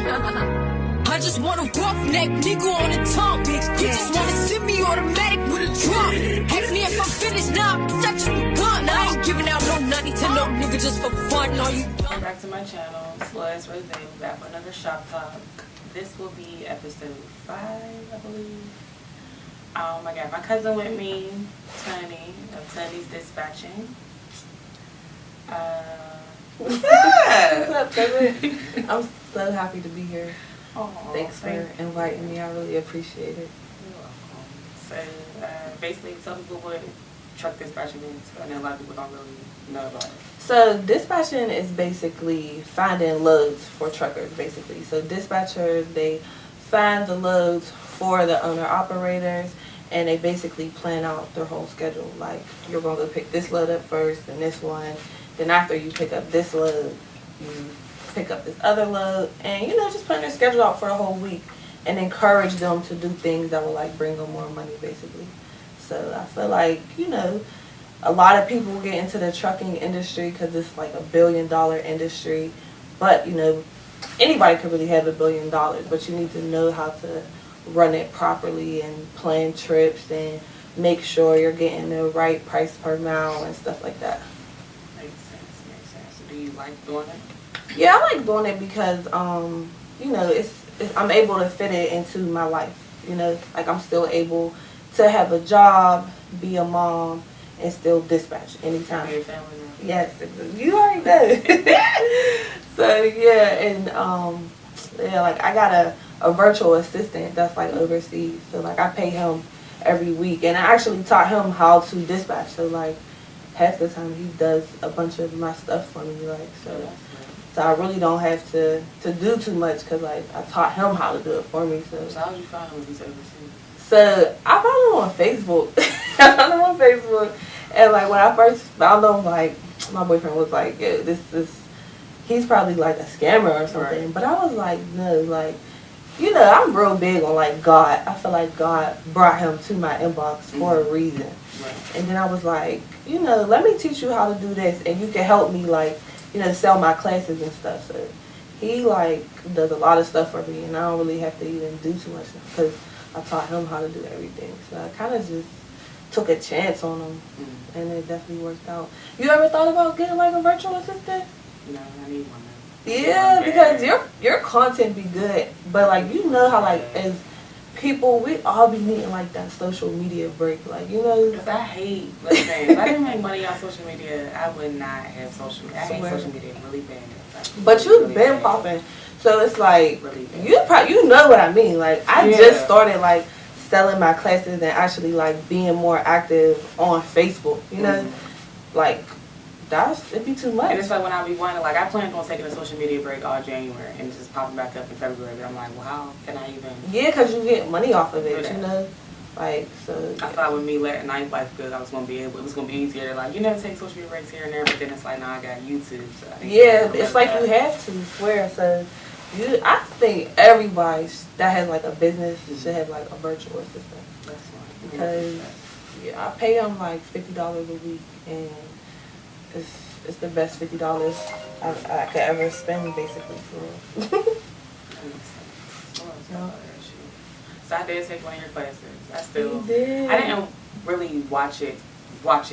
I just want a roughneck nigga on the tongue. You just wanna send me automatic with a drum. Ask me if I'm finished now, bitch, I just begun. I ain't giving out no money to no nigga just for fun. Are you done? Welcome back to my channel, Sluts for the Day. We're back with another shop talk. This will be episode 5, I believe. I got my cousin with me, Toni, of Toni's Dispatching. What's up? What's up, cousin? I'm so happy to be here. Oh, Thanks for inviting me. I really appreciate it. You're welcome. So, basically, tell people what truck dispatching is. I know a lot of people don't really know about it. So, dispatching is basically finding loads for truckers, basically. So, dispatchers, they find the loads for the owner-operators, and they basically plan out their whole schedule. Like, you're going to go pick this load up first, and this one. Then after you pick up this load, you pick up this other load, and just plan their schedule out for a whole week and encourage them to do things that will like bring them more money, basically. So I feel like a lot of people get into the trucking industry because it's like $1 billion industry, but anybody could really have $1 billion, but you need to know how to run it properly and plan trips and make sure you're getting the right price per mile and stuff like that. Makes sense. Do you like doing it? Yeah, I like doing it because, I'm able to fit it into my life. Like I'm still able to have a job, be a mom, and still dispatch anytime. Your family now. Yes, you already know. So yeah, and like I got a virtual assistant that's like overseas. So like I pay him every week, and I actually taught him how to dispatch. So like half the time he does a bunch of my stuff for me. Like so I really don't have to do too much because like I taught him how to do it for me. So how did you find him when he's overseas? So I found him on Facebook. I found him on Facebook, and like when I first found him, like my boyfriend was like, "Yo, he's probably like a scammer or something." Right. But I was like, no, like I'm real big on like God. I feel like God brought him to my inbox for a reason. Right. And then I was like, let me teach you how to do this, and you can help me like sell my classes and stuff. So he like does a lot of stuff for me, and I don't really have to even do too much because I taught him how to do everything. So I kind of just took a chance on him, and it definitely worked out. You ever thought about getting like a virtual assistant? No, I need one. Yeah, because your content be good, but like how like as people we all be needing like that social media break, like Because I hate, listen, if I didn't make money on social media, I would not have social media. I hate social media really bad. But you've really been popping, so it's like really you know what I mean. Like I just started like selling my classes and actually like being more active on Facebook. Like it'd be too much. And it's like when I be wanting, like I planned on taking a social media break all January and just popping back up in February. But I'm like, well, how can I even? Yeah, because you get money off of it, Like, so. I thought with me letting nightlife go, I was going to be able, it was going to be easier to, like, take social media breaks here and there, but then it's like, now I got YouTube. So it's like you have to, swear. So, I think everybody that has, like, a business should have, like, a virtual assistant. That's fine. Because, I pay them, like, $50 a week, and it's the best $50 I could ever spend, basically, for real. So I did take one of your classes. You did. I didn't really watch it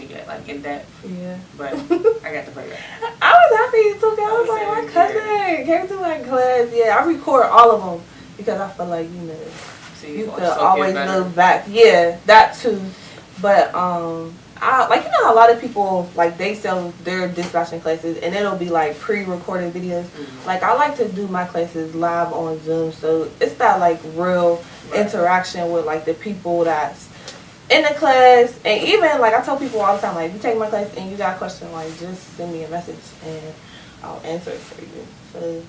yet, like in depth. Yeah. But I got to play that. I was happy you took it. I was like, my cousin came to my class. Yeah, I record all of them because I feel like so you could always look back. Yeah, that too. But I like how a lot of people like they sell their dispatching classes and it'll be like pre-recorded videos. Like I like to do my classes live on Zoom, so it's that like real interaction with like the people that's in the class. And even like I tell people all the time, like if you take my class and you got a question, like just send me a message and I'll answer it for you. So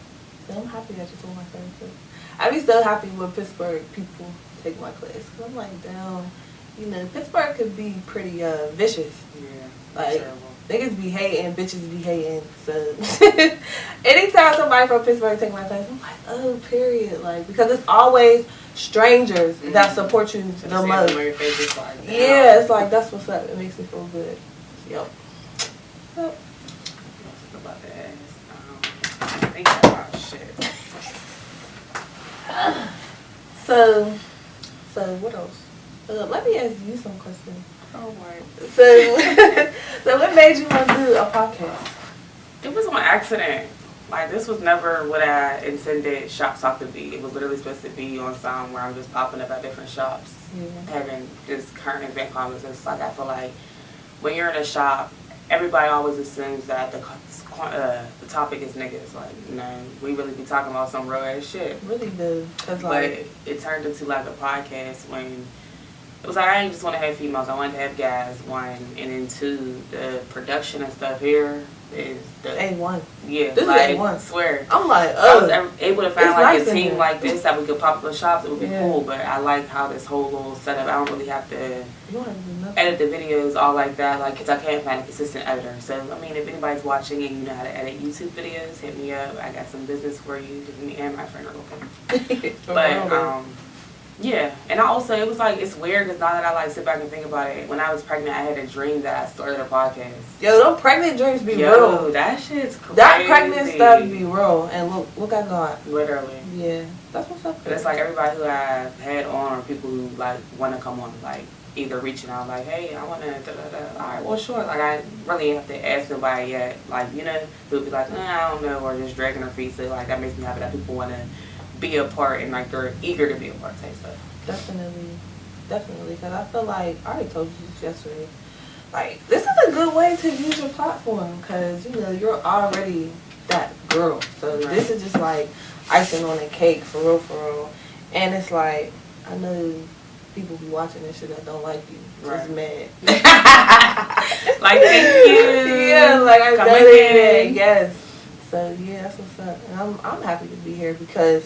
I'm happy that you took my class too. I'd be so happy when Pittsburgh people take my class because I'm like, damn. Pittsburgh could be pretty vicious. Yeah. Like, niggas be hating, bitches be hating. So, anytime somebody from Pittsburgh take my class, I'm like, oh, period. Like, because it's always strangers that support you the most. Yeah, it's like, that's what's up. It makes me feel good. Yep. About that. I think about shit. So what else? Let me ask you some questions. Oh, my. So what made you want to do a podcast? It was on accident. Like, this was never what I intended Shop Talk to be. It was literally supposed to be on some where I'm just popping up at different shops, having just current event conversations. Like, I feel like when you're in a shop, everybody always assumes that the topic is niggas. Like, you know, we really be talking about some real ass shit. Really do. But it turned into like a podcast when it was like I didn't just want to have females. I wanted to have guys, one. And then two, the production and stuff here is the A1. Yeah, this like, is A1. Swear. I'm like, I was able to find like nice a team like this that we could pop up in shops. It would be cool. But I like how this whole little setup. I don't really have to edit the videos all like that. Like, cause I can't find a consistent editor. So I mean, if anybody's watching and you know how to edit YouTube videos, hit me up. I got some business for you. Just me and my friend are looking. But yeah, and I also, it was like, it's weird because now that I like sit back and think about it, when I was pregnant, I had a dream that I started a podcast. Yo, them pregnant dreams be real. That shit's crazy. That pregnant stuff be real. And look I got. Literally. Yeah, that's what's up. But it's like everybody who I've had on, or people who like want to come on, like either reaching out like, hey, I want to All right, well, sure. Like, I really have to ask nobody yet. Like, you know, who would be like, I don't know, or just dragging their feet. So like, that makes me happy that people want to be a part and like they're eager to be a part type stuff. Definitely, because I feel like I already told you this yesterday. Like, this is a good way to use your platform because you know you're already that girl. So this is just like icing on a cake for real. And it's like I know people be watching this shit that don't like you, just mad. Like, thank you. Yeah, like I know it. Yes. So yeah, that's what's up. And I'm happy to be here because,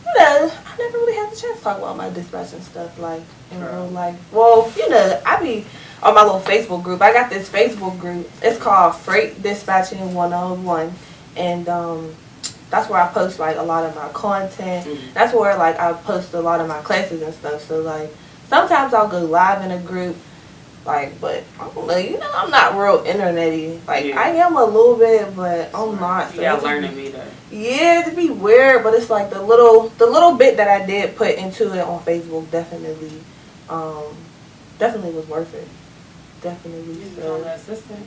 you know, I never really had the chance to talk about my dispatching stuff like in real life. Well, you know, I be on my little Facebook group. I got this Facebook group. It's called Freight Dispatching 101, and that's where I post like a lot of my content. That's where like I post a lot of my classes and stuff. So like sometimes I'll go live in a group. Like, but I don't know, you know, I'm not real internet-y. Like, I am a little bit, but I'm not. So yeah, learning me though. Yeah, it'd be weird, but it's like the little bit that I did put into it on Facebook definitely was worth it. Definitely. You become an assistant?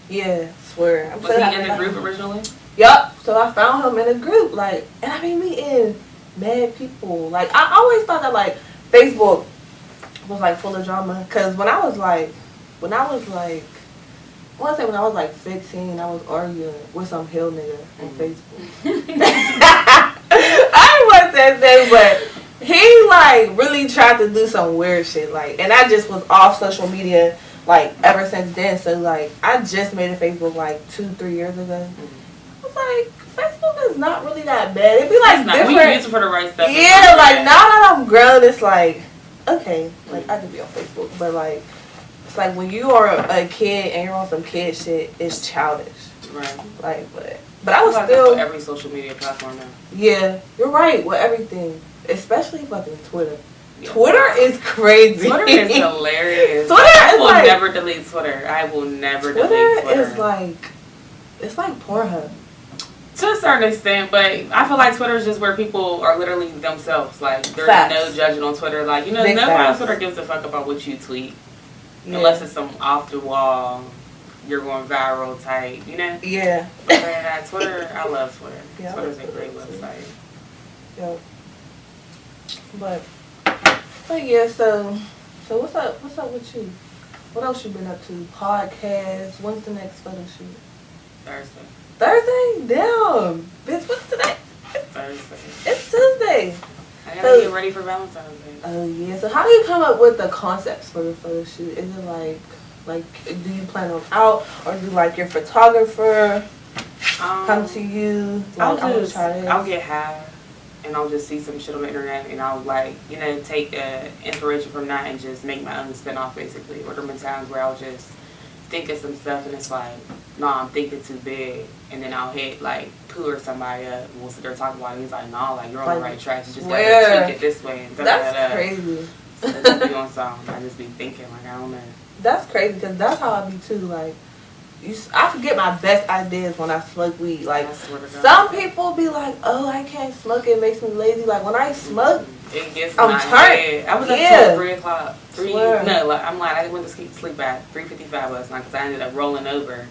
Yeah, swear. Was he in the group originally? Yup. So I found him in a group, like, and I be meeting mad people. Like, I always thought that like Facebook was like full of drama, because when I was like 15, I was arguing with some hill nigga on Facebook. I wasn't that thing, but he like really tried to do some weird shit, like, and I just was off social media like ever since then. So like I just made a Facebook like 2-3 years ago. I was like, Facebook is not really that bad. It'd be like different. We can use it for the right stuff. Yeah, like now that I'm grown, it's like, okay, like I could be on Facebook, but like it's like when you are a kid and you're on some kid shit, it's childish. Right. Like, but I was still every social media platform now. Yeah, you're right with everything, especially fucking Twitter. Yeah. Twitter is crazy. Twitter is hilarious. I will never delete Twitter. I will never delete Twitter. Twitter is like, it's like Pornhub. To a certain extent, but I feel like Twitter is just where people are literally themselves. Like, there's no judging on Twitter. Like, you know, nobody on Twitter gives a fuck about what you tweet. Yeah. Unless it's some off the wall, you're going viral type, you know? Yeah. But man, Twitter, I love Twitter. Yeah, Twitter's a great website. Yep. But yeah, so what's up with you? What else you been up to? Podcasts? When's the next photo shoot? Thursday? Damn. Bitch, what's today? Thursday. It's Tuesday. I gotta get ready for Valentine's Day. Oh yeah. So how do you come up with the concepts for the photo shoot? Is it like do you plan on out, or do like your photographer come to you? Like, I'll get high and I'll just see some shit on the internet and I'll like, you know, take inspiration from that and just make my own spin off basically. Or there have been times where I'll just think of some stuff and it's like, nah, I'm thinking too big, and then I'll hit like Pooh or somebody up and we'll sit there talking about it and he's like, nah, like you're on the right track, you just gotta take it this way and that's crazy. So just be on something. I just be thinking like, I don't know. That's crazy because that's how I be too. Like, I forget my best ideas when I smoke weed. Like, some people be like, oh, I can't smoke, it makes me lazy. Like, when I smoke, It gets I'm nice. tired. I was up till 3 o'clock. I'm lying. I went to sleep at 3:55 last night because I ended up rolling over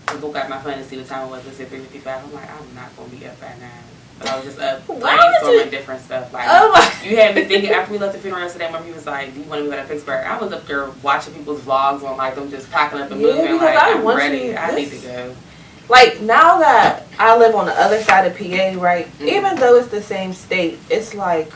to look at my phone to see what time it was. It said 3:55. I'm like, I'm not going to be up at 9. But I was just up brainstorming different stuff. Like, you had me thinking, after we left the funeral yesterday, my mom was like, do you want to go to Pittsburgh? I was up there watching people's vlogs on, like, them just packing up and moving. Like, I'm ready. I need to go. Like, now that I live on the other side of PA, right, even though it's the same state, it's like,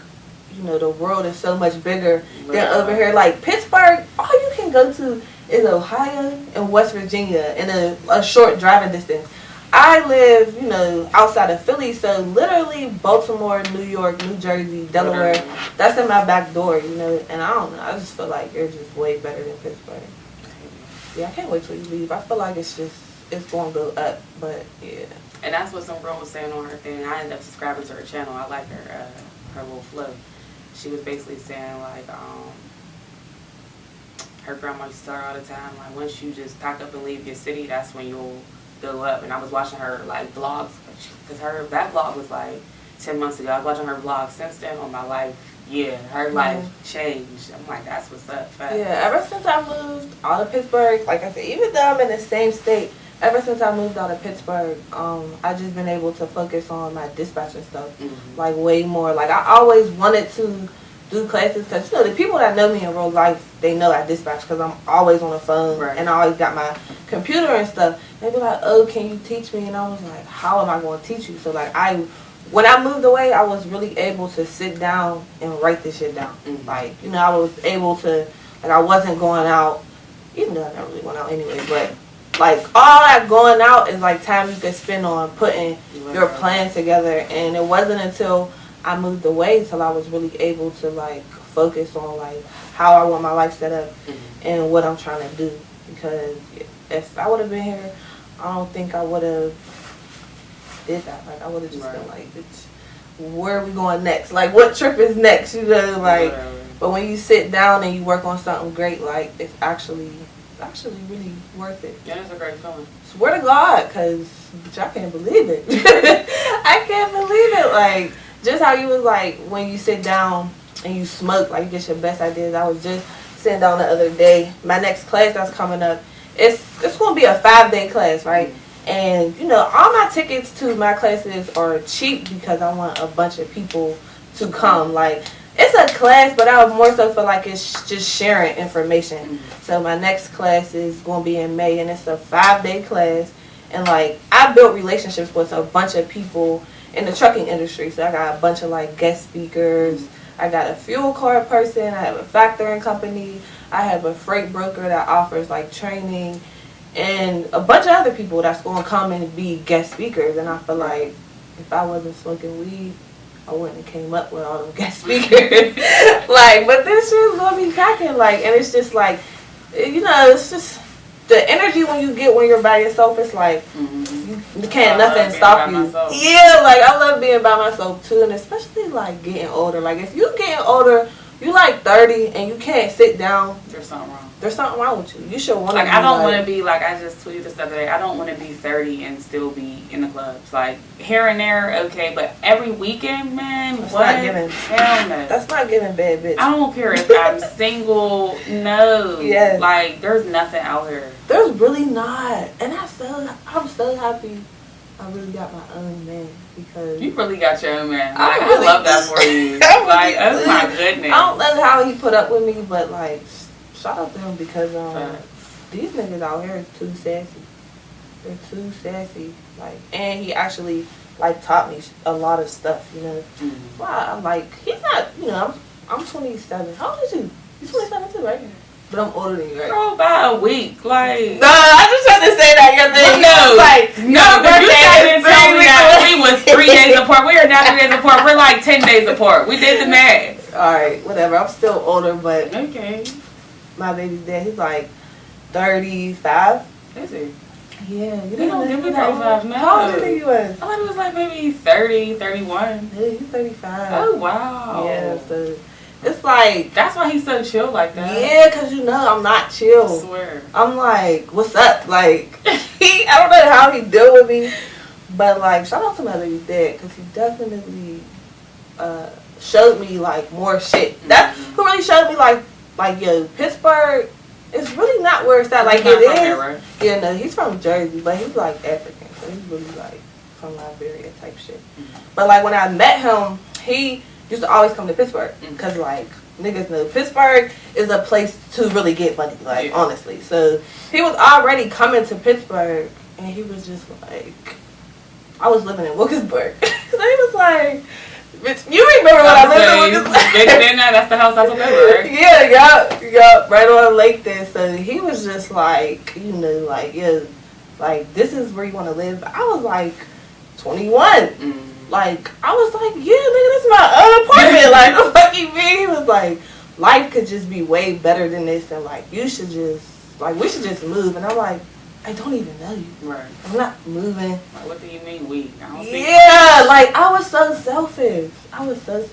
you know, the world is so much bigger than over here. Like, Pittsburgh, all you can go to is Ohio and West Virginia in a short driving distance. I live, you know, outside of Philly, so literally Baltimore, New York, New Jersey, Delaware, that's in my back door, you know, and I don't know, I just feel like you're just way better than Pittsburgh. Yeah, I can't wait till you leave. I feel like it's going to go up, but yeah. And that's what some girl was saying on her thing. I ended up subscribing to her channel. I like her little flow. She was basically saying, like, her grandma used to tell her all the time, like, once you just pack up and leave your city, that's when you'll go up. And I was watching her, like, vlogs, because that vlog was, like, 10 months ago. I was watching her vlog since then on my life. Yeah, her life changed. I'm like, that's what's up. Fast. Yeah, ever since I moved out of Pittsburgh, like I said, even though I'm in the same state, ever since I moved out of Pittsburgh, I just been able to focus on my dispatching stuff, like, way more. Like, I always wanted to do classes because, you know, the people that know me in real life, they know I dispatch because I'm always on the phone and I always got my computer and stuff. They be like, oh, can you teach me? And I was like, how am I going to teach you? So, like, when I moved away, I was really able to sit down and write this shit down. Like, you know, I was able to, like, I wasn't going out, even though I never really went out anyway, but, like, all that going out is, like, time you could spend on putting your plan together. And it wasn't until I moved away till I was really able to, like, focus on, like, how I want my life set up and what I'm trying to do. Because if I would have been here, I don't think I would have did that. Like, I would have just been like, bitch, where are we going next? Like, what trip is next? You know, like, but when you sit down and you work on something great, like, it's actually really worth it. Yeah, it's a great feeling. Swear to God, because I can't believe it. I can't believe it. Like, just how you was like, when you sit down and you smoke, like, you get your best ideas. I was just sitting down the other day. My next class that's coming up, it's going to be a 5-day class, right? And, you know, all my tickets to my classes are cheap because I want a bunch of people to come. Like, it's a class, but I would more so feel like it's just sharing information. So my next class is going to be in May, and it's a 5-day class. And, like, I built relationships with a bunch of people in the trucking industry. So I got a bunch of, like, guest speakers. I got a fuel card person. I have a factoring company. I have a freight broker that offers, like, training. And a bunch of other people that's going to come and be guest speakers. And I feel like if I wasn't smoking weed, I wouldn't have came up with all them guest speakers. Like, but this shit's going to be cracking. Like, and it's just like, you know, it's just the energy when you get when you're by yourself. It's like, you can't nothing stop you. Yeah, like, I love being by myself too. And especially, like, getting older. Like, if you getting older, you like 30 and you can't sit down. There's something wrong. There's something wrong with you. You should want to like, I don't want to be, like, I just tweeted this the other day, I don't want to be 30 and still be in the clubs. Like, here and there, okay, but every weekend, man, that's what? Not giving, hell no. That's not giving bad bitch. I don't care if I'm single, no. Yes. Like, there's nothing out here. There's really not. And I'm so happy I really got my own man. Because you really got your own man. Like, I love that for you. Like, oh my goodness. I don't know how he put up with me, but, like, shout out to him because these niggas out here is too sassy. They're too sassy. Like, and he actually, like, taught me a lot of stuff, you know. Wow, I'm like, he's not, you know, I'm 27. How old is you? You're 27 too, right? But I'm older than you, right? Girl, by a week. Like, no, I just had to say that. Your thing. No, like, no, because you didn't tell me that we was 3 days apart. We are not 3 days apart. We're like 10 days apart. We did the math. All right, whatever. I'm still older, but okay. My baby's dad, he's like 35. Is he? Yeah, you don't give me 35 now. How old do you think he was? I thought it was like maybe 30, 31. Yeah, he's 35. Oh, wow. Yeah, so it's like, that's why he's so chill like that. Yeah, because you know I'm not chill. I swear. I'm like, what's up? Like, I don't know how he deal with me, but, like, shout out to my baby's dad because he definitely showed me like more shit. That's who really showed me like yo, Pittsburgh is really not where it's at. Like it is. There, right? Yeah, no, he's from Jersey, but he's like African, so he's really like from Liberia type shit. But like when I met him, he used to always come to Pittsburgh because like niggas know Pittsburgh is a place to really get money, like honestly. So he was already coming to Pittsburgh, and he was just like, I was living in Wilkinsburg, so he was like, bitch, you remember when I lived in Wilkinsburg? That's the house I took over, right? Yeah, right on Lake there. So he was just like, you know, like, yeah, like, this is where you want to live. I was like 21. Like, I was like, yeah, nigga, this is my apartment. Like, the fucking me. He was like, life could just be way better than this, and like, you should just, like, we should just move. And I'm like, I don't even know you. Right. I'm not moving. Like, what do you mean we? I don't speak. Yeah, like, I was so selfish.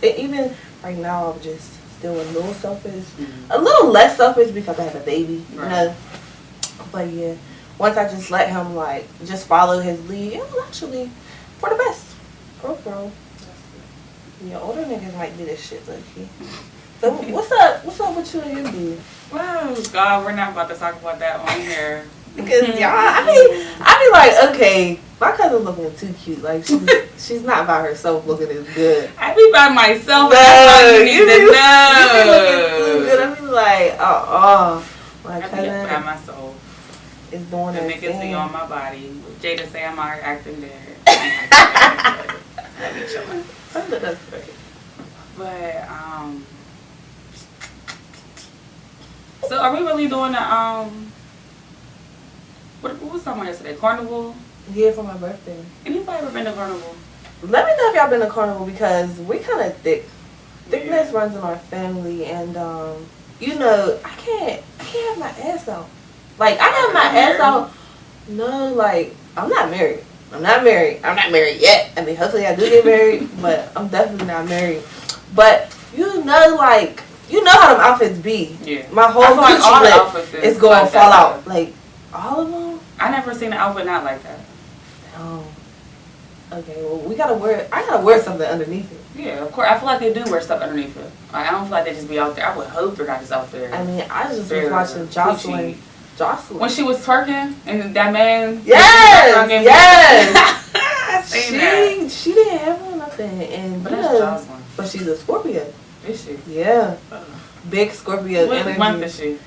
Even right now, I'm just still a little selfish. A little less selfish because I have a baby, you know. But yeah, once I just let him, like, just follow his lead, it was actually for the best. Bro. Yeah, older niggas might do this shit, low-key. So, what's up with you and your boo? Well, God, we're not about to talk about that on here. Because y'all, I be like, okay, my cousin's looking too cute. Like she's not by herself looking as good. I be by myself. No, You you need to know. be looking too good. I be like, my cousin by myself. Is doing the her niggas thing. be on my body. Jada say I'm out acting there. I be chilling. That's great. But so are we really doing the what was talking about yesterday? Carnival? Yeah, for my birthday. Anybody ever been to Carnival? Let me know if y'all been to Carnival because we kind of thickness runs in our family, and you know, I can't have my ass out. Like I have my ass out. No, like I'm not married. I'm not married yet. I mean, hopefully I do get married, but I'm definitely not married. But you know, like you know how them outfits be. Yeah. My whole like all the outfits is going to fall out. Like all of them. I never seen an outfit not like that. Oh. Okay, well I gotta wear something underneath it. Yeah, of course. I feel like they do wear stuff underneath it. Like, I don't feel like they just be out there. I would hope they're not just out there. I mean, I just was watching Jocelyn. When she was twerking and that man. Yes. I seen that. She didn't have on nothing, but that's Jocelyn. But she's a Scorpio. Is she? Yeah. Big Scorpio what energy. What month is she?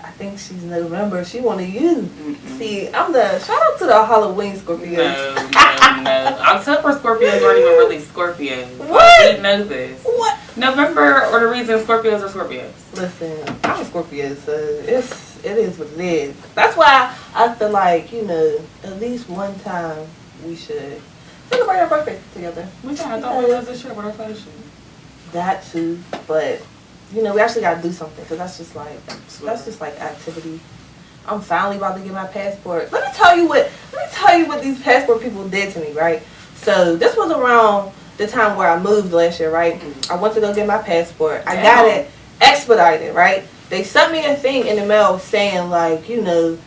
I think she's November. She one of you. See, I'm the shout out to the Halloween Scorpios. No. October Scorpios aren't even really Scorpios. What? We know this. What? November or the reason Scorpios are Scorpios. Listen, I'm a Scorpio, so it is what it is. That's why I feel like, you know, at least one time we should celebrate our birthday together. Which one? I thought we was this year with our photo shoot. That too, but you know, we actually gotta do something because that's just like activity. I'm finally about to get my passport. Let me tell you what these passport people did to me, right? So this was around the time where I moved last year, right? I went to go get my passport. I got it expedited, right? They sent me a thing in the mail saying like, you know,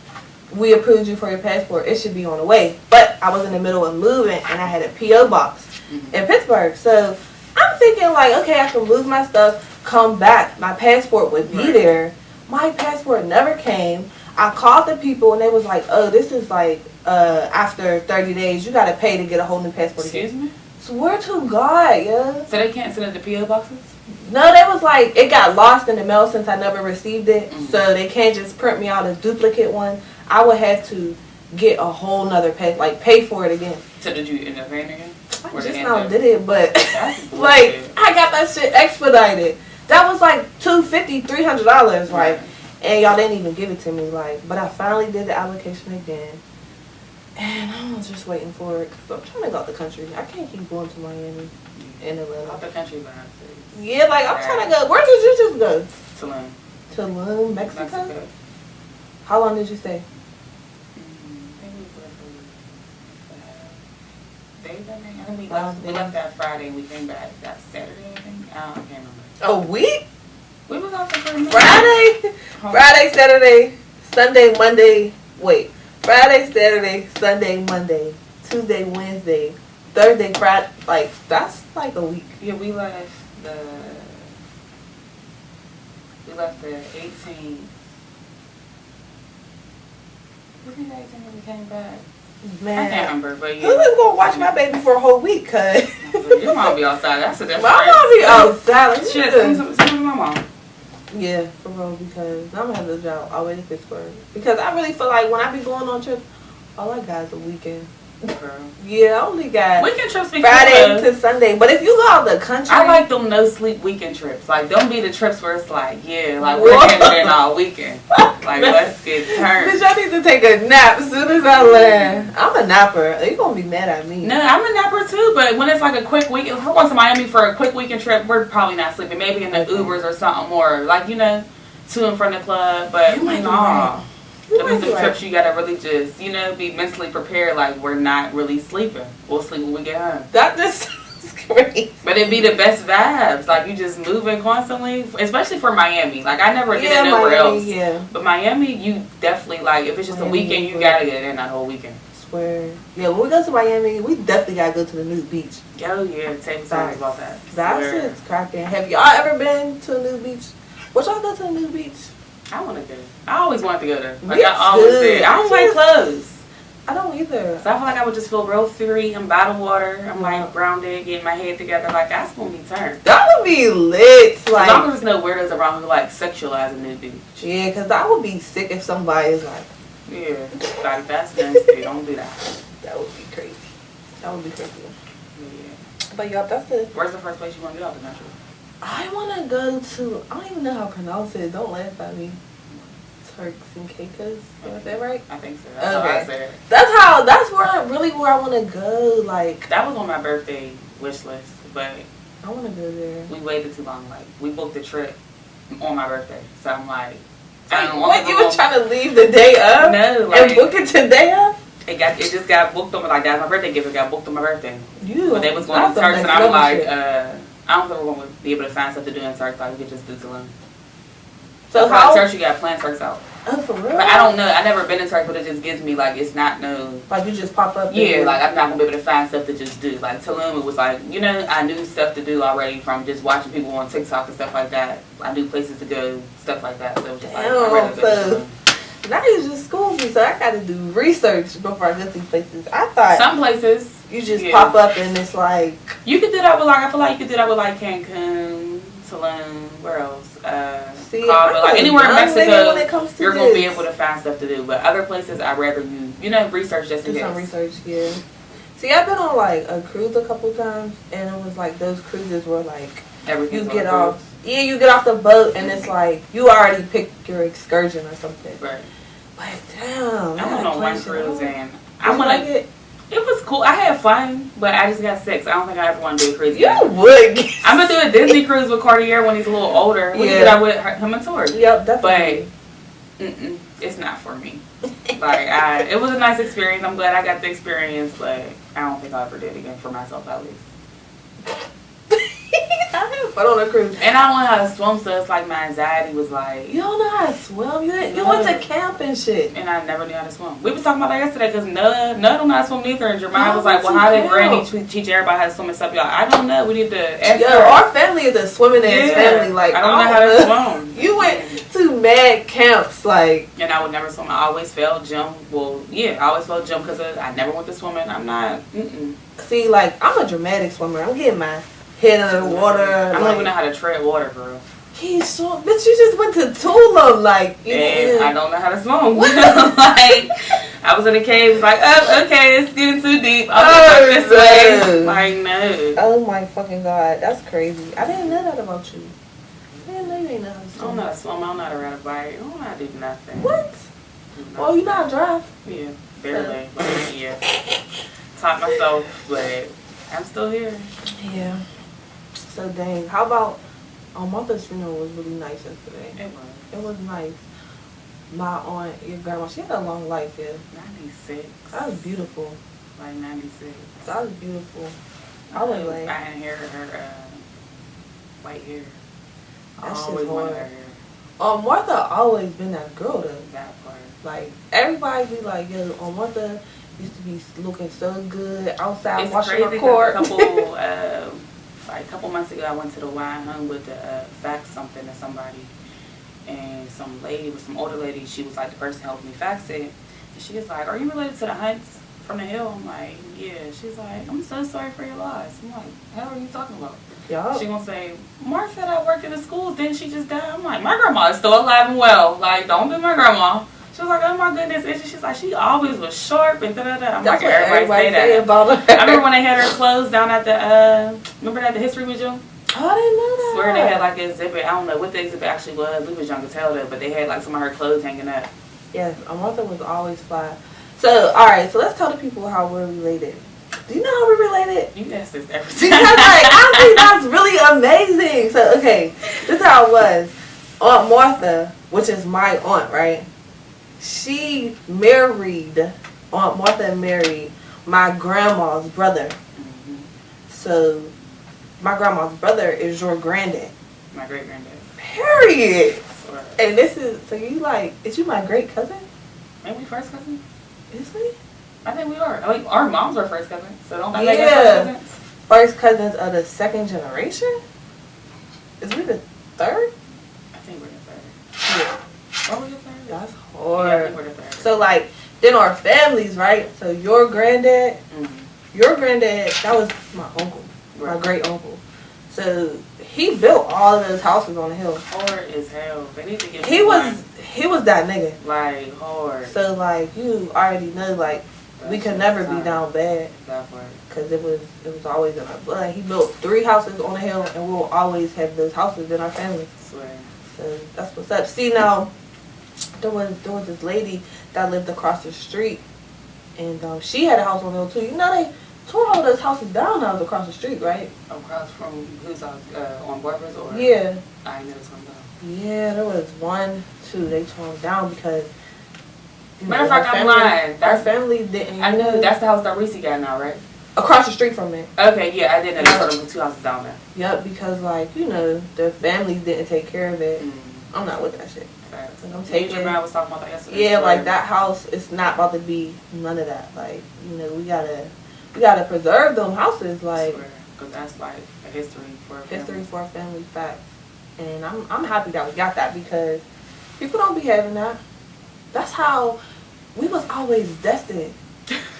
we approved you for your passport. It should be on the way. But I was in the middle of moving and I had a P.O. box in Pittsburgh. So I'm thinking like, okay, I can move my stuff, come back, my passport would be there. My passport never came. I called the people and they was like, oh, this is like after 30 days you gotta pay to get a whole new passport again. Excuse me? Swear to God, yeah. So they can't send it to P.O. boxes? No, they was like, it got lost in the mail since I never received it. So they can't just print me out a duplicate one. I would have to get a whole nother pay for it again. So did you end up paying again? I just now did it, but like I got that shit expedited. That was like $250, $300, right? And y'all didn't even give it to me, like. But I finally did the application again, and I was just waiting for it. Cause I'm trying to go out the country. I can't keep going to Miami and Atlanta. Out the country, but yeah, like I'm trying to go. Where did you just go? Tulum. Tulum, Mexico. How long did you stay? We left that Friday. We came back that Saturday, I think. I can't remember. A week? We was out there for a minute. Friday, Saturday, Sunday, Monday. Wait. Friday, Saturday, Sunday, Monday, Tuesday, Wednesday, Thursday, Friday, like, that's like a week. Yeah, we left the 18th. We think the 18th when we came back. Man, I can't remember, but yeah. Who is gonna watch my baby for a whole week? Cause Your mom be outside. That's a difference. my mom be outside. Like, Shit, send me my mom. Yeah, for real, because I'm gonna have to drive all the way to Pittsburgh. Because I really feel like when I be going on trips, all I got is a weekend. Girl. Yeah, I only got Weekend trips be Friday cool, to Sunday. But if you go out the country, I like them no sleep weekend trips. Like, don't be the trips where it's like, yeah, like Whoa. we're handing in all weekend. Like, let's get turned. Bitch, I need to take a nap as soon as I land. I'm a napper. You gonna be mad at me? No, I'm a napper too, but when it's like a quick weekend, if we're going to Miami for a quick weekend trip, we're probably not sleeping. Maybe in the Ubers or something more, like, to and from the club. But no, those are trips you gotta really just, be mentally prepared. Like, we're not really sleeping. We'll sleep when we get home. That just sounds great. But it'd be the best vibes. Like, you just moving constantly, especially for Miami. Like, I never did it nowhere else. Yeah. But Miami, you definitely, like, if it's just a weekend, you gotta get in that whole weekend. Swear. Yeah, when we go to Miami, we definitely gotta go to the new beach. Oh yeah, tell me something about that. That shit's cracking. Have y'all ever been to a new beach? Would y'all go to a new beach? I want to go. I always wanted to go there. Like, Me I always too. did. I don't like clothes. I don't either. So I feel like I would just feel real free. I'm by the water. I'm like grounded, getting my head together. Like, that's when we turn. That would be lit. Like, as long as there's no weirdos around who like sexualize a new beach. Yeah, because I would be sick if somebody is like, yeah, like that's nasty. Don't do that. That would be crazy. That would be crazy. Yeah. But y'all, that's it. Where's the first place you want to go out the country? I want to go to, I don't even know how to pronounce it. Don't laugh at me. Turks and Caicos. Is that right? I think so. That's how I said it. That's where I want to go. Like, that was on my birthday wish list, but I want to go there. we waited too long. Like, we booked the trip on my birthday, so I'm like, What, you were trying to leave the day of? No, like, and book it today of? It just got booked on like that's my birthday gift. It got booked on my birthday. But they was going to Turks, and I'm like, I don't think we're going to be able to find stuff to do in Turks. Like, we could just do Tulum. So how Turks, you got to plan Turks out. Oh, for real? But I don't know. I never been in Turks, but it just gives me like it's not no. Like, you just pop up. Yeah, like I'm not gonna be able to find stuff to just do. Like Tulum, it was like I knew stuff to do already from just watching people on TikTok and stuff like that. I knew places to go, stuff like that. So it was just like I'd rather go to Tulum. Now you just schooled me, so I got to do research before I go to these places. I thought some places you just pop up and it's like you could do that with like I feel like you could do that with like Cancun, Tulum, where else? Carnival, like anywhere in Mexico, you're gonna be able to find stuff to do. But other places, I'd rather you research just in case. Do some research, yeah. See, I've been on like a cruise a couple times, and it was like those cruises were like you get off. Yeah, you get off the boat, and it's like you already picked your excursion or something. Right. But damn, I went on one cruise and I like it. It was cool. I had fun, but I just got sick. So I don't think I ever want to do a cruise. You would. I'm gonna do a Disney cruise with Cartier when he's a little older. We did that with him and Tori. Yep, definitely. But it's not for me. Like it was a nice experience. I'm glad I got the experience, but I don't think I'll ever do it again for myself at least. I had fun on a cruise. And I don't know how to swim, so it's like my anxiety was like... You don't know how to swim? You went to camp and shit. And I never knew how to swim. We was talking about that yesterday because none don't know how to swim neither. And Jeremiah was like, well, how did Granny teach everybody how to swim and stuff? Y'all, I don't know. We need to ask her. Our family is a swimming ass family. Like, I don't know how to swim. You went to mad camps, like... And I would never swim. I always failed gym. Well, yeah, I always failed gym because I never went to swimming. I'm not... See, like, I'm a dramatic swimmer. I'm getting my... head under the water. I don't even know how to tread water, girl. He's so, bitch, you just went to Tulum, like. And I don't know how to swim. Like, I was in a cave, it's like, oh, okay, it's getting too deep. I'll go this way. Like, no. Oh my fucking God, that's crazy. I didn't know that about you. I didn't know you didn't know how to swim. I don't know how to swim. I don't know how to ride a bike. I don't know how to do nothing. What? Well, you know how to drive. Yeah, barely. Like, yeah. Taught myself, but I'm still here. Yeah. So dang, how about Martha's funeral was really nice yesterday. It was nice. My aunt, your grandma, she had a long life, yeah. 96. That was beautiful. Like 96. That was beautiful. I was like, I inherited her white hair. I that always shit's wanted her hard. hair. Martha always been that girl though. That part. Like everybody be like, yo, Martha used to be looking so good outside It's washing crazy her court. A couple months ago, I went to the wine hung with the fax something to somebody, and some older lady, she was like the person helping me fax it, and she was like, "Are you related to the Hunts from the Hill?" I'm like, "Yeah." She's like, "I'm so sorry for your loss." I'm like, "Hell are you talking about?" Yup. She gonna say, "Mark said I worked in the schools, didn't she just die?" I'm like, "My grandma is still alive and well. Like, don't do my grandma." She was like, "Oh my goodness." And she's like, "She always was sharp and da-da-da." I'm That's like, what everybody say that. about her. I remember when they had her clothes down at the, remember at the History Museum? Oh, I didn't know that. Swear they had like an exhibit. I don't know what the exhibit actually was. We was young to tell though, but they had like some of her clothes hanging up. Yes, Martha was always fly. So, alright, so let's tell the people how we're related. Do you know how we're related? You ask this every Because, time. like, I think that's really amazing. So, okay, this is how it was. Aunt Martha, which is my aunt, right? Aunt Martha married my grandma's brother. Mm-hmm. So, my grandma's brother is your granddad. My great granddad. Period. Swear. And this is, so you like, is you my great cousin? Ain't we first cousins? Is we? I think we are. I mean, our moms are first cousins, so don't that Yeah. make us first cousins? First cousins of the second generation? Is we the third? I think we're the third. Yeah. Are we the third? That's Yeah, I hard. think we're the third. So like, then our families, right? So your granddad, that was my uncle, my Right. great uncle. So he built all of those houses on the hill. Hard as hell. They need to get He was that nigga. like hard. So like, you already know, like, we could never be down bad. That part. Because it was always in our blood. He built 3 houses on the hill, and we'll always have those houses in our family. Swear. So that's what's up. See, now there was this lady that lived across the street, and she had a house on the hill too. You know, they tore all those houses down that was across the street, right? Across from whose house? On Barbara's or? Yeah. I ain't never told them. Yeah, there was 1, 2. They tore them down because. Matter of fact, I'm lying. Our family didn't. I knew that's the house that Reese got now, right? Across the street from it. Okay, yeah, I didn't know they told them 2 houses down there. Yep, because like their families didn't take care of it. Mm-hmm. I'm not with that shit. Facts. Like, I'm taking. Your was talking about that yesterday. Yeah, like that house, it's not about to be none of that. Like, we gotta preserve them houses. Like, because that's like a history for our family, fact. And I'm happy that we got that because people don't be having that. That's how we was always destined.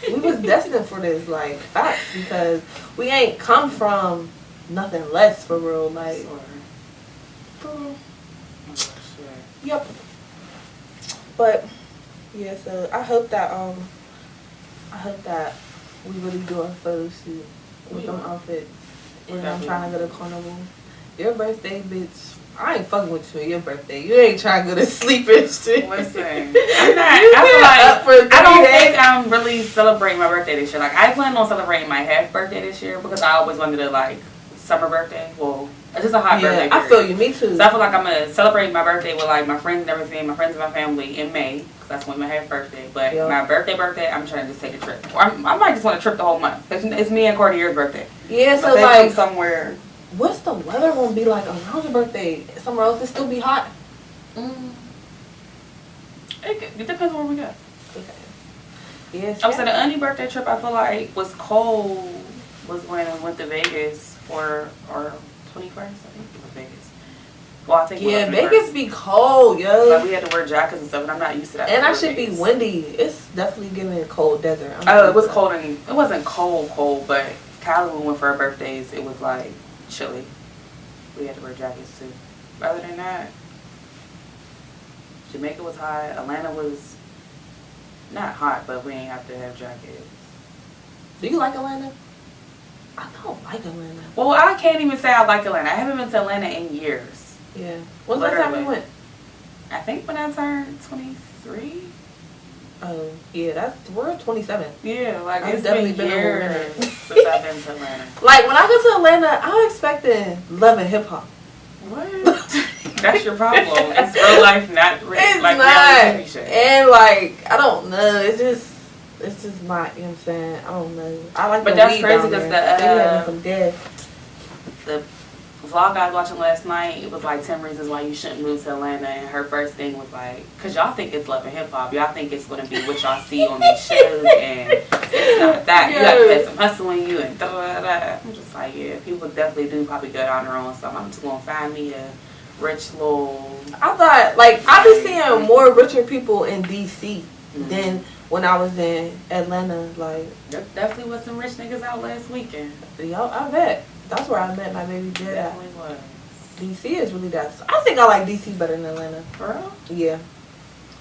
We was destined for this, like, facts, because we ain't come from nothing less for real. Like, yep. But yeah, so I hope that we really do a photo shoot with them outfits, and I'm trying to go to Carnival. Your birthday, bitch. I ain't fucking with you on your birthday. You ain't trying to go to sleep and shit. Listen, I'm not. I feel like I don't think I'm really celebrating my birthday this year. Like, I plan on celebrating my half birthday this year because I always wanted to like summer birthday. Well, it's just a hot birthday. I feel you. Me too. So I feel like I'm gonna celebrate my birthday with like my friends and everything, my friends and my family in May because that's when my half birthday. But my birthday, I'm trying to just take a trip. Or I might just want to trip the whole month. It's me and Cordier's birthday. Yeah, so like somewhere. What's the weather gonna be like around your birthday? Somewhere else it still be hot? It depends where we go. Okay. Yes. I was at the Undie birthday trip. I feel like was cold was when we went to Vegas for our 21st. I think it was Vegas. Well, I think Vegas be cold, yo. Like we had to wear jackets and stuff, and I'm not used to that. And that should be windy. It's definitely giving a cold desert. It was cold, and it wasn't cold, but Kylie, when we went for our birthdays, it was like chilly. We had to wear jackets too. Other than that, Jamaica was hot. Atlanta was not hot, but we ain't have to have jackets. Do you like Atlanta? I don't like Atlanta. Well, I can't even say I like Atlanta. I haven't been to Atlanta in years. Yeah. When's the last time you went? I think when I turned 23. Oh, yeah, we're 27. Yeah, like I've it's definitely been been years since I've been to Atlanta. Like, when I go to Atlanta, I'm expecting love and hip-hop. What? That's your problem. It's real life, not real. It's like not. TV show. And, like, I don't know. It's just not, you know what I'm saying? I don't know. I like but the that's weed crazy down because there. They having some dead. The vlog I was watching last night, it was like 10 reasons why you shouldn't move to Atlanta, and her first thing was like, because y'all think it's love and hip hop, y'all think it's going to be what y'all see on these shows, and it's not that. You got to have some hustle in you, and da-da-da-da. I'm just like, yeah, people definitely do probably go down their own stuff. I'm just going to find me a rich little... I thought, like, I be seeing more richer people in D.C. than when I was in Atlanta. Like, there definitely was some rich niggas out last weekend. Yo, I bet. That's where I met my baby dad. Definitely was. D.C. is really that. I think I like D.C. better than Atlanta. For real? Yeah.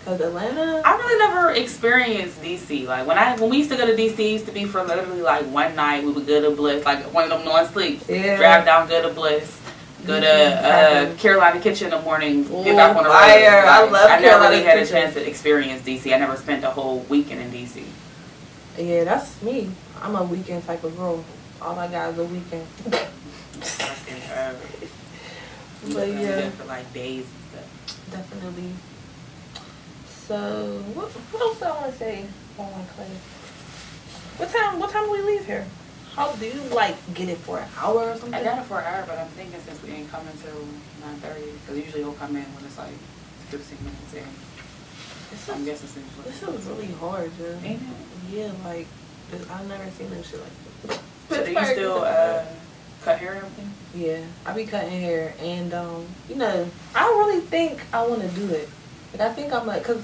Because Atlanta... I really never experienced D.C. Like, when we used to go to D.C., it used to be for literally, like, one night. We would go to Bliss, like, one of them non-sleeps. Yeah. Drive down, go to Bliss. Go to Carolina Kitchen in the morning. Get back on the road. Fire. I love I never Carolina really had a Kitchen. chance to experience D.C. I never spent a whole weekend in D.C. Yeah, that's me. I'm a weekend type of girl. All I got is a weekend. But yeah, for like days and stuff. definitely. So what else do I want to say on my class? What time do we leave here? How do you like get it for an hour or something? I got it for an hour, but I'm thinking since we ain't coming till 9:30, because usually he'll come in when it's like 15 minutes in. I'm guessing since This is really hard, Joe. Ain't it? Yeah, like I've never seen no shit like this. So do you still cut hair and everything? Yeah, I be cutting hair, and you know, I don't really think I want to do it. Like I think I'm like, cause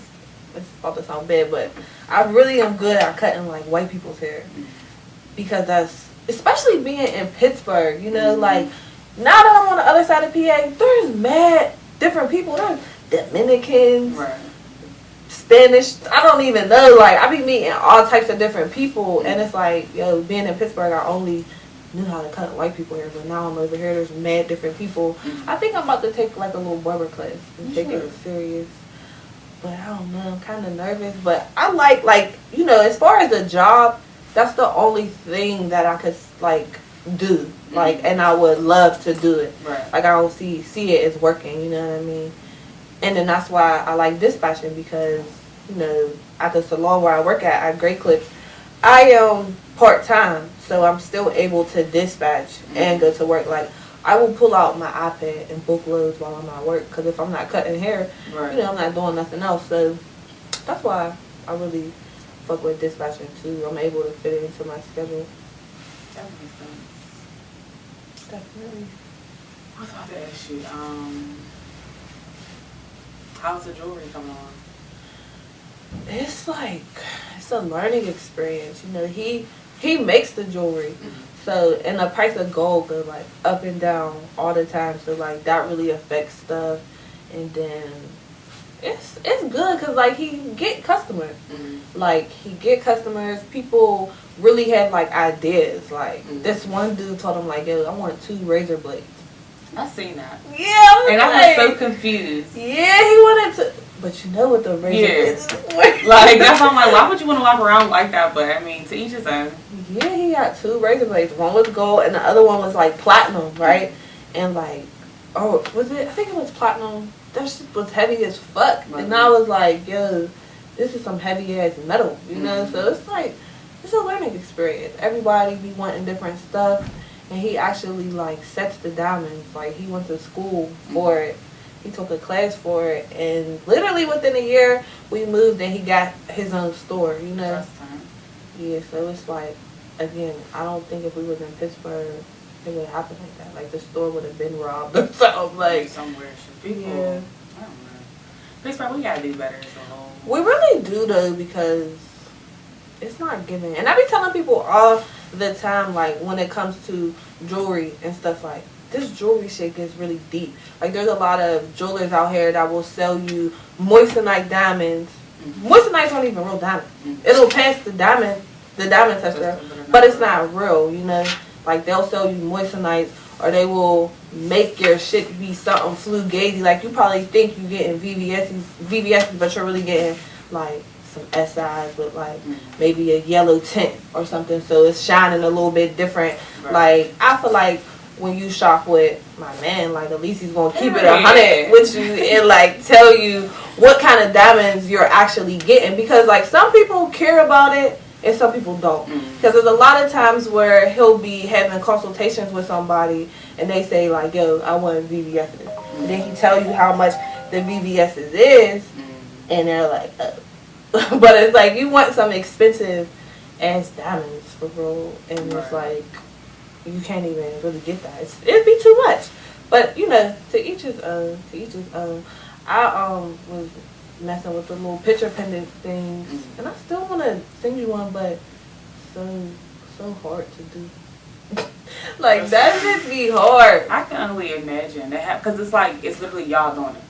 it's about to sound bad, but I really am good at cutting like white people's hair, because that's especially being in Pittsburgh. You know, like now that I'm on the other side of PA, there's mad different people. There's Dominicans, Right. Spanish. I don't even know. Like I be meeting all types of different people, and it's like, yo, being in Pittsburgh, I only knew how to cut white people hair, but now I'm over here. There's mad different people. I think I'm about to take like a little barber class and take it serious. But I don't know. I'm kind of nervous, but I like you know, as far as the job, that's the only thing that I could like do, like, and I would love to do it. Right. Like I don't see it as working. You know what I mean? And then that's why I like dispatching, because, you know, at the salon where I work at Great Clips, I am part-time, so I'm still able to dispatch and go to work. Like, I will pull out my iPad and book loads while I'm at work, because if I'm not cutting hair, Right. you know, I'm not doing nothing else. So that's why I really fuck with dispatching, too. I'm able to fit it into my schedule. That makes sense. Definitely. I was about to ask you, how's the jewelry coming on? It's like, it's a learning experience. You know, he makes the jewelry. So, and the price of gold goes like up and down all the time. So like that really affects stuff. And then it's good because like he get customers. Like he get customers. People really have like ideas. Like this one dude told him like, yo, I want 2 razor blades. I seen that. Yeah, And I was so confused. Yeah, he wanted to, but you know what the razor blades is for. Like, that's why I'm like, why would you want to walk around like that? But I mean, to each his own. Yeah, he got 2 razor blades. One was gold and the other one was like platinum, right? And like, oh, was it? I think it was platinum. That shit was heavy as fuck. Right. And I was like, yo, this is some heavy ass metal, you know? So it's like, it's a learning experience. Everybody be wanting different stuff. And he actually like sets the diamonds. Like he went to school for it. He took a class for it, and literally within a year we moved and he got his own store, you know. Yeah, so it's like, again, I don't think if we was in Pittsburgh it would happen like that. Like the store would have been robbed or something. Like somewhere should people. Yeah. I don't know. Pittsburgh, we gotta do better as a whole. We really do though, because it's not giving. And I be telling people all the time, like when it comes to jewelry and stuff, like this jewelry shit gets really deep. Like there's a lot of jewelers out here that will sell you moissanite diamonds. Moissanites aren't even real diamonds. It'll pass the diamond tester, but it's not real, you know. Like they'll sell you moissanites, or they will make your shit be something flugazy. Like you probably think you're getting VVS's, but you're really getting like some SIs with like maybe a yellow tint or something, so it's shining a little bit different. Right. Like I feel like when you shop with my man, like at least he's gonna keep it 100 with you and like tell you what kind of diamonds you're actually getting, because like some people care about it and some people don't. Because there's a lot of times where he'll be having consultations with somebody and they say like, yo, I want VVS's. And then he tell you how much the VVS's is, and they're like, oh. But it's like, you want some expensive ass diamonds for real, and it's like, you can't even really get that. It'd be too much. But, you know, to each his own, to each his own. I was messing with the little picture pendant things, and I still want to send you one, but so hard to do. Like, that should be hard. I can only imagine that, because it's like, it's literally y'all doing it.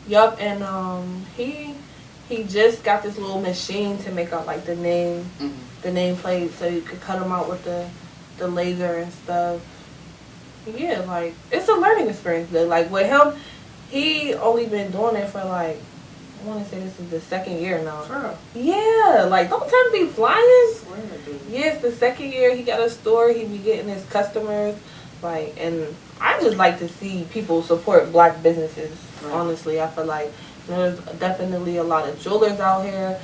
Yup, and he just got this little machine to make out like the nameplate, so you could cut them out with the laser and stuff. Yeah, like, it's a learning experience though. Like, with him, he only been doing it for like, I want to say this is the 2nd year now. Sure. Yeah, like, don't time be flying. Swear, dude. Yeah, it's the 2nd year. He got a store. He be getting his customers. Like, and I just like to see people support black businesses. Right. Honestly, I feel like there's definitely a lot of jewelers out here.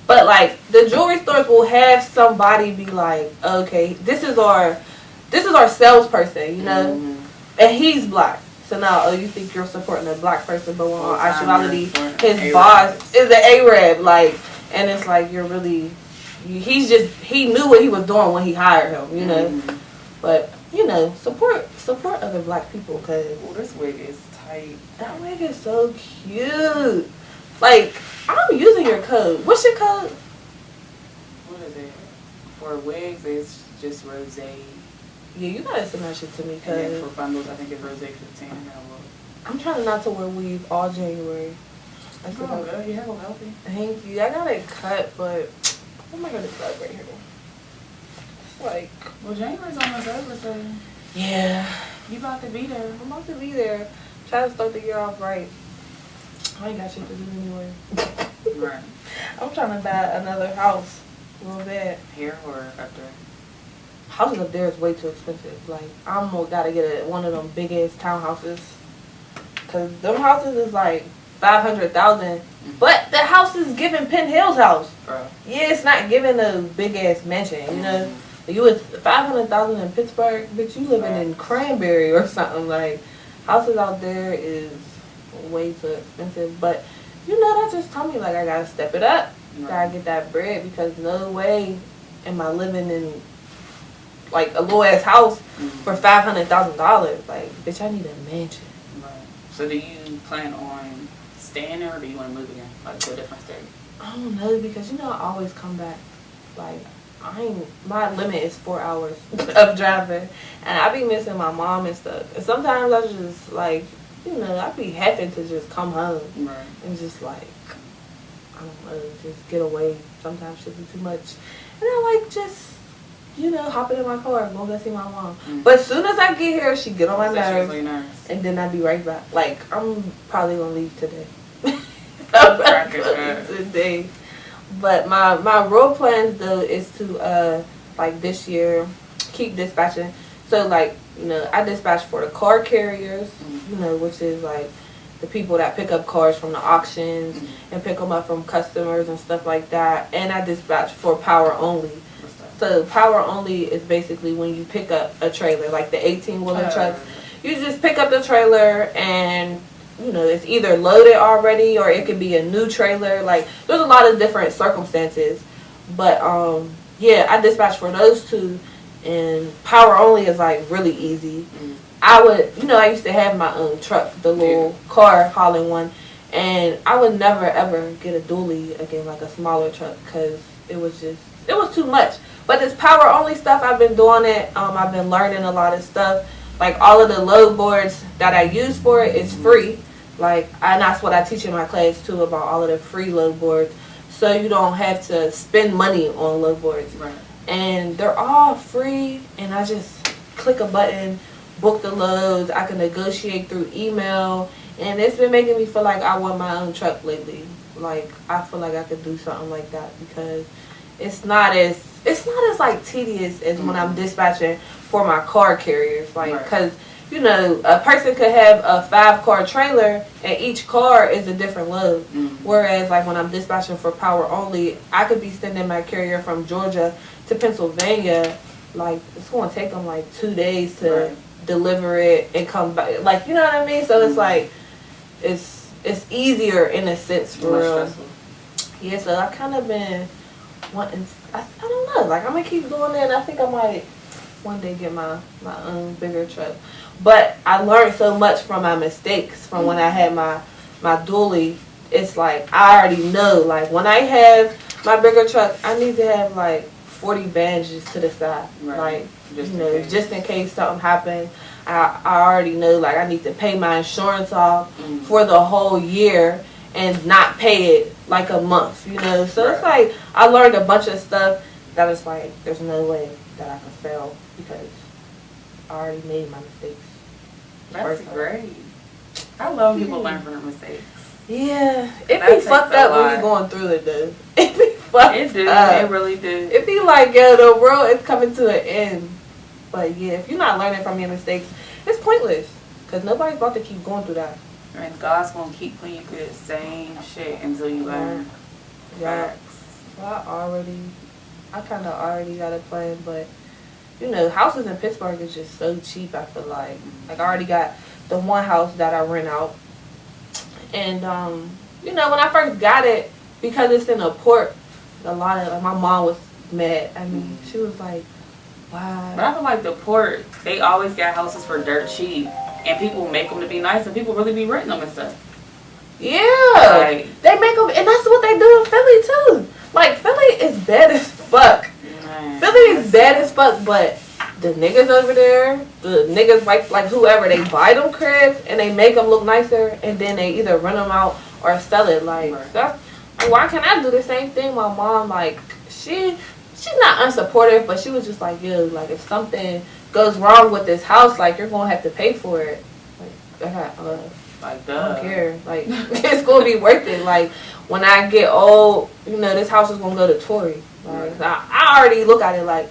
But, like, the jewelry stores will have somebody be like, okay, this is our salesperson, you know? Mm-hmm. And he's black. So now, oh, you think you're supporting a black person, but when in actuality, his boss is an Arab, like, and it's like, you're really, he knew what he was doing when he hired him, you know? Mm-hmm. But, you know, support other black people, because... Oh, this wig is tight. That wig is so cute. Like, I'm using your code. What's your code? What is it? For wigs, it's just Rose. Yeah, you gotta send that shit to me, cause... And then for bundles, I think it's Rose 15. I'm trying not to wear weave all January. Oh, good. You have a healthy. Thank you. I got it cut, but... Oh my god, it's cut right here. It's like... Well, January's almost over, so... Yeah. You about to be there. I'm about to be there. Try to start the year off right. I ain't got shit to do anyway. Right. I'm trying to buy another house real bad. Here or up there? Houses up there is way too expensive. Like, I'm gonna gotta get one of them big ass townhouses. Cause them houses is like 500,000. But the house is giving Penn Hill's house. Right. Yeah, it's not giving a big ass mansion, you know? You was 500,000 in Pittsburgh, bitch, you living in Cranberry or something. Like, houses out there is way too expensive. But, you know, that just told me, like, I gotta step it up. Right. Gotta get that bread, because no way am I living in, like, a low ass house for $500,000. Like, bitch, I need a mansion. Right. So do you plan on staying there, or do you want to move again, like, to a different state? I don't know, because, you know, I always come back. Like, my limit is 4 hours of driving, and I be missing my mom and stuff. And sometimes I just, like, you know, I be having to just come home. Right. And just, like, I don't know, just get away. Sometimes should be too much. And I like just, you know, hopping in my car and go see my mom. But as soon as I get here, she get on my nerves, and then I be right back. Like, I'm probably gonna leave today. Today. But my real plans though is to like this year keep dispatching. So, like, you know, I dispatch for the car carriers, you know, which is like the people that pick up cars from the auctions and pick them up from customers and stuff like that. And I dispatch for power only. So power only is basically when you pick up a trailer, like the 18-wheeler trucks. You just pick up the trailer, and you know, it's either loaded already or it could be a new trailer. Like, there's a lot of different circumstances. But yeah, I dispatch for those two, and power only is like really easy. I would, you know, I used to have my own truck, the little car hauling one, and I would never ever get a dually again, like a smaller truck, because it was too much. But this power only stuff, I've been doing it. I've been learning a lot of stuff. Like, all of the load boards that I use for it is free. Like, and that's what I teach in my class too, about all of the free load boards. So you don't have to spend money on load boards. Right. And they're all free, and I just click a button, book the loads. I can negotiate through email, and it's been making me feel like I want my own truck lately. Like, I feel like I could do something like that, because it's not as like tedious as when I'm dispatching for my car carriers. Like, because you know, a person could have a 5-car trailer, and each car is a different load. Whereas, like, when I'm dispatching for power only, I could be sending my carrier from Georgia to Pennsylvania, like, it's going to take them, like, 2 days to deliver it and come back. Like, you know what I mean? So it's like, it's easier in a sense for real. Yeah, so I've kind of been wanting, I don't know, like, I'm going to keep doing that, and I think I might one day get my own bigger truck. But I learned so much from my mistakes from when I had my dually. It's like, I already know, like, when I have my bigger truck, I need to have, like, 40 bandages to the side. Like, just in case something happens. I already know, like, I need to pay my insurance off for the whole year and not pay it, like, a month, you know? So it's like, I learned a bunch of stuff that it's like, there's no way that I can fail because I already made my mistakes. That's great. I love people learn from their mistakes. Yeah. It be fucked up when you're going through it, though. It be fucked up. It really do. It be like, yo, the world is coming to an end. But yeah, if you're not learning from your mistakes, it's pointless. Because nobody's about to keep going through that. And God's going to keep putting you through the same shit until you learn. Yeah. Well, I kind of already got a plan, but, you know, houses in Pittsburgh is just so cheap, I feel like. Like, I already got the one house that I rent out. And, you know, when I first got it, because it's in a port, a lot of, like, my mom was mad. I mean, she was like, why? But I feel like the port, they always got houses for dirt cheap. And people make them to be nice, and people really be renting them and stuff. Yeah. Like, they make them, and that's what they do in Philly, too. Like, Philly is bad as fuck. Man, Philly is bad as fuck, but the niggas over there, the niggas like whoever, they buy them cribs and they make them look nicer, and then they either rent them out or sell it. Like, that's, like, why can't I do the same thing? My mom, like, she's not unsupportive, but she was just like, yo, like, if something goes wrong with this house, like, you're gonna have to pay for it. Like, I don't care. Like, it's gonna be worth it. Like, when I get old, you know, this house is gonna go to Tori. Like, I already look at it like,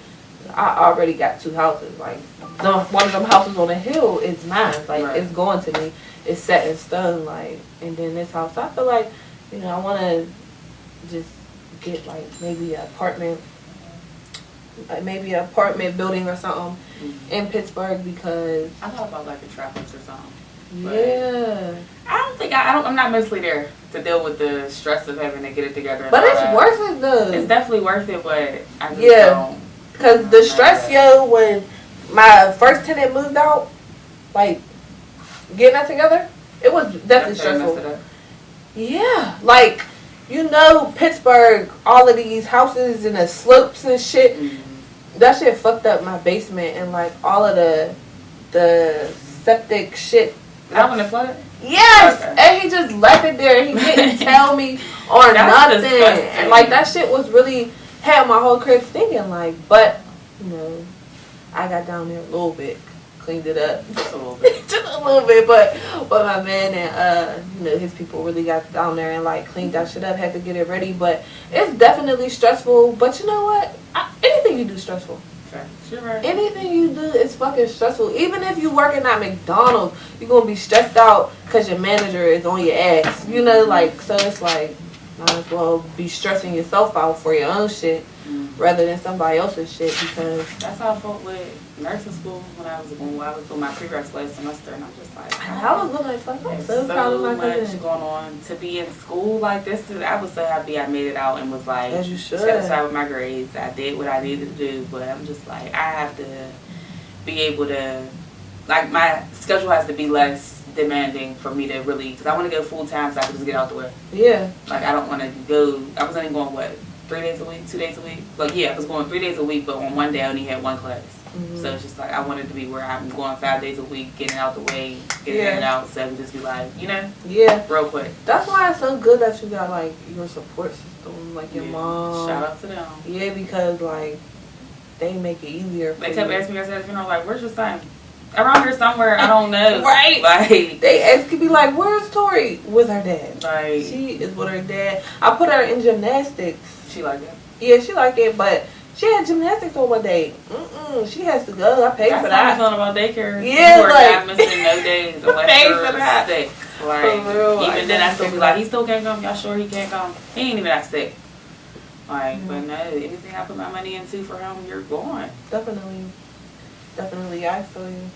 I already got 2 houses. Like, one of them houses on the hill is mine. Like, it's going to me. It's set in stone. Like, and then this house, I feel like, you know, I want to just get, like, maybe an apartment building or something in Pittsburgh, because I thought about, like, a traphouse or something. Yeah. I'm not mentally there to deal with the stress of having to get it together. But it's worth it, though. It's definitely worth it, but I just don't. Because the stress, yo, when my first tenant moved out, like, getting that together, it was definitely stressful. Yeah. Like, you know, Pittsburgh, all of these houses and the slopes and shit, that shit fucked up my basement and, like, all of the septic shit. That when it flooded? Yes! Okay. And he just left it there. He didn't tell me or nothing. Disgusting. And, like, that shit was really, had my whole crib stinking, like, but, you know, I got down there a little bit, cleaned it up. Just a little bit. Just a little bit, but my man and, you know, his people really got down there and, like, cleaned that shit up, had to get it ready, but it's definitely stressful, but you know what? Anything you do is stressful. Right. Anything you do is fucking stressful. Even if you working at McDonald's, you're gonna be stressed out because your manager is on your ass. You know, like, so it's like, might as well be stressing yourself out for your own shit rather than somebody else's shit, because that's how I felt with nursing school when I was doing my prereqs last semester, and I'm just like, I was looking like, I'm so proud of my cousin. Much going on to be in school like this. I was so happy I made it out and was like, as you should, satisfied with my grades. I did what I needed to do, but I'm just like, I have to be able to, like, my schedule has to be less demanding for me to really, because I want to go full time so I can just get out the way. Yeah. Like, I don't want to go, I was only going, 3 days a week, 2 days a week? Like, yeah, I was going 3 days a week, but on one day I only had 1 class. So it's just like, I wanted to be where I'm going 5 days a week, getting out the way, getting in and out, so I can just be like, you know? Yeah. Real quick. That's why it's so good that you got, like, your support system, like your mom. Shout out to them. Yeah, because, like, they make it easier for They kept asking me, like, where's your son? Around here somewhere, I don't know. Right. Like, they ask me, like, where's Tori? With her dad. Like, she is with her dad. I put her in gymnastics. She like it? Yeah, she like it, but she had gymnastics on one day. She has to go. I paid for that. That's how I felt about daycare. Yeah, like, I'm missing no days unless paid you're for that. sick. Like, for real, even then I still be like, he still can't come? Y'all sure he can't come? He ain't even that sick. Like, but no, anything I put my money into for him, you're going. Definitely. Definitely. I feel you.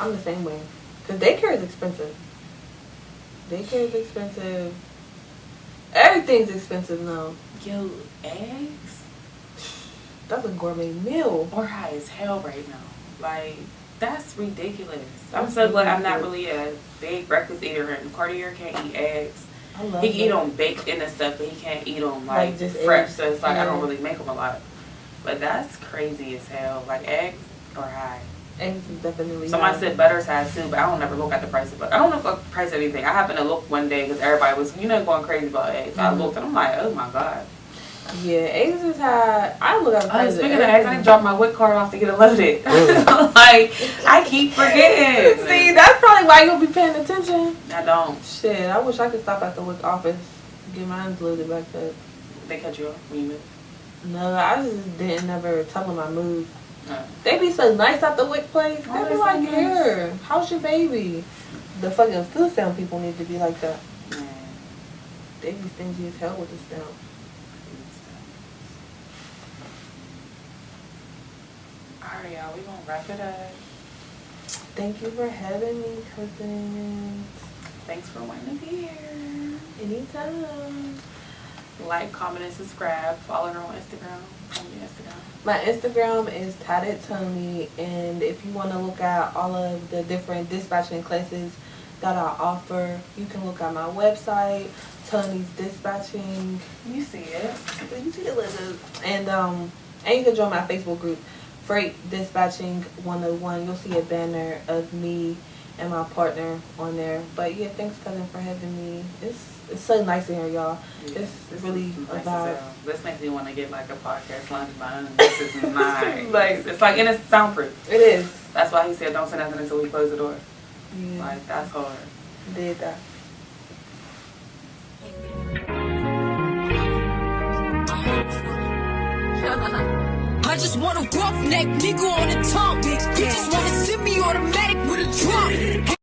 I'm the same way. Because daycare is expensive. Daycare is expensive. Everything's expensive now. Yo, eggs That's a gourmet meal. are high as hell right now. Like, that's ridiculous. I'm so glad I'm not really a big breakfast eater, and Cartier can't eat eggs. I love He can eat that. them baked in and stuff, but he can't eat them like just fresh. eggs. So it's like I don't Yeah. really make them a lot. But that's crazy as hell. Like, eggs are high. Eggs is definitely Somebody high. said butter's high too, but I don't ever look at the price of butter. I don't look at the price of anything. I happened to look one day because everybody was, going crazy about eggs. So I looked and I'm like, oh my god. Yeah, eggs is high. I look at the price Speaking of eggs, I didn't drop my WIC card off to get it loaded. Like, I keep forgetting. See, that's probably why you don't be paying attention. I don't. Shit, I wish I could stop at the WIC office to get mine loaded back up. They cut you off when you move. No, I just didn't never tell them I moved. No. They be so nice at the WIC place. Oh, They be that's like, so nice. here, how's your baby? The fucking food stamp people need to be like that. Man. They be stingy as hell with the stamp. Alright, y'all, we gonna wrap it up. Thank you for having me, cousin. Thanks for wanting to be here. Anytime. Like, comment, and subscribe. Follow her on Instagram. Follow me on Instagram. My Instagram is Tatted Toni, and if you want to look at all of the different dispatching classes that I offer, you can look at my website, Tony's Dispatching. You see it. You see the letters. And you can join my Facebook group, Freight Dispatching 101. You'll see a banner of me and my partner on there. But yeah, thanks, cousin, for having me. It's so nice in here, y'all. Yeah, It's really nice a as vibe. hell. This makes me want to get like a podcast lunch bun. This is nice. Like- It's like, and it's soundproof. It is. That's why he said don't say nothing until we close the door. Yeah, Like, that's hard. did that. I just want a roughneck nigga on the tongue. You just wanna send me automatic with a drop.